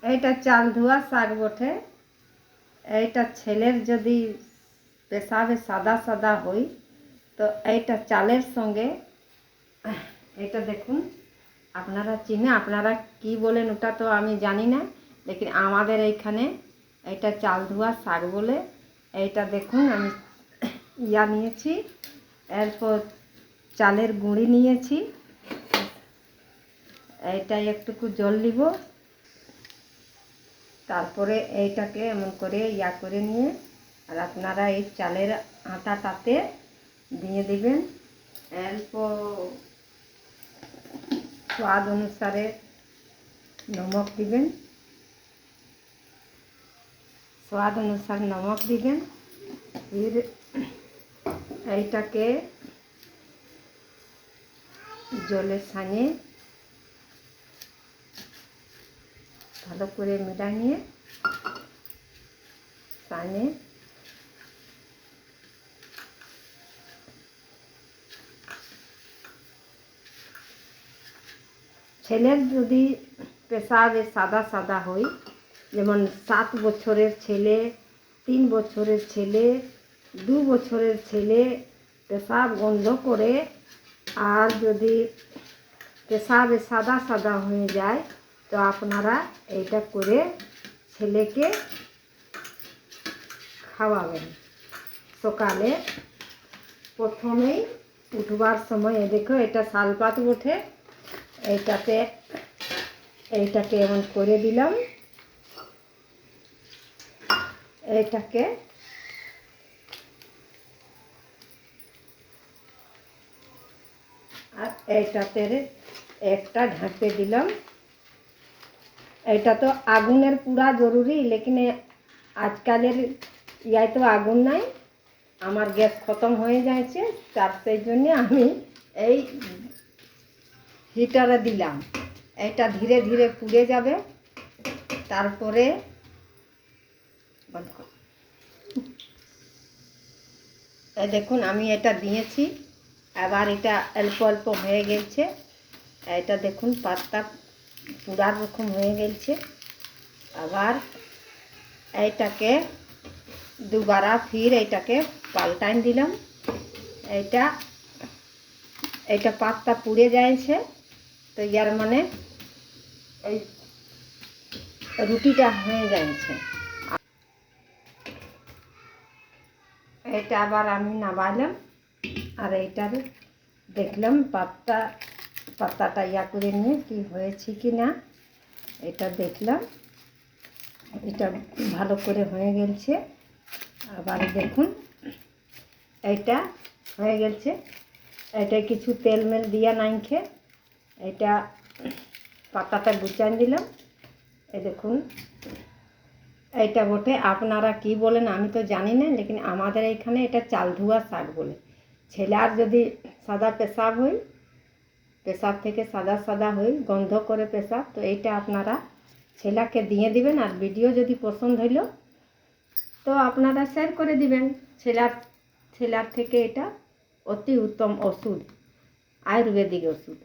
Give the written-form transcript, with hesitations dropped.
এইটা চাল ধোয়া শাক বটে। এইটা ছেলের যদি পেশাবে সাদা সাদা হই তো এইটা চালের সঙ্গে এটা দেখুন, আপনারা চিনে, আপনারা কি বলেন ওটা তো আমি জানি না, লেকিন আমাদের এইখানে এটা চাল ধোয়া শাক বলে। এইটা দেখুন আমি নিয়েছি, এরপর চালের গুঁড়ি নিয়েছি, এইটাই একটুকু জল দিব, তারপরে এইটাকে এমন করে করে নিয়ে আর আপনারা এই চালের আটাটাতে দিয়ে দিবেন। এরপর স্বাদ অনুসারে নমক দিবেন, স্বাদ অনুসার নমক দিবেন। ফির এইটাকে জলের সঙ্গে ভালো করে মিলাইয়ে সঙ্গে ছেলের যদি পেশাবে সাদা সাদা হয়, যেমন 7 বছরের ছেলে, 3 বছরের ছেলে, 2 বছরের ছেলে পেশাব বন্ধ করে, আর যদি পেশাবে সাদা সাদা হয়ে যায় তো আপনারা এইটা করে ছেলেকে খাওয়াবেন। সকালে প্রথমেই উঠবার সময় দেখো এটা শালপাত ওঠে, এইটাকে এমন করে দিলাম, এইটাকে আর এইটাতে একটা ঢাকে দিলাম। এটা তো আগুনের পুরা জরুরি, লেকিন আজকালের তো আগুন নাই, আমার গ্যাস খতম হয়ে যাচ্ছে, তার সেই জন্য আমি এই হিটারে দিলাম। এটা ধীরে ধীরে পুড়ে যাবে, তারপরে দেখুন আমি এটা দিয়েছি, আবার এটা অল্প অল্প হয়ে গেছে। এটা দেখুন পাতটা পুরার রকম হয়ে গেছে। আবার এইটাকে দুবারা ফির এইটাকে পাল্টান দিলাম। এইটা পাতটা পুড়ে যাচ্ছে, তো ইয়ার মানে এই রুটিটা হয়ে যাচ্ছে। এটা আবার আমি নামাইলাম, আর এইটার দেখলাম পাতাটা করে নিয়ে কি হয়েছে কি না, এটা দেখলাম, এটা ভালো করে হয়ে গেছে। আবার দেখুন এইটা হয়ে গেছে, এটা কিছু তেল মেল দিয়া নাইখে এটা পাতাটা গুচান দিলাম। এই দেখুন এইটা বটে, আপনারা কি বলেন আমি তো জানি না, লেকিন আমাদের এইখানে এটা চাল ধোয়া শাক বলে। ছেলের যদি সাদা পেশাব হয়, পেশাব থেকে সাদা সাদা হয়, গন্ধ করে পেশাব, তো এইটা আপনারা ছেলেকে দিয়ে দিবেন। আর ভিডিও যদি পছন্দ হইল তো আপনারা শেয়ার করে দিবেন। ছেলের থেকে এটা অতি উত্তম ওষুধ, আয়ুর্বেদিক ওষুধ।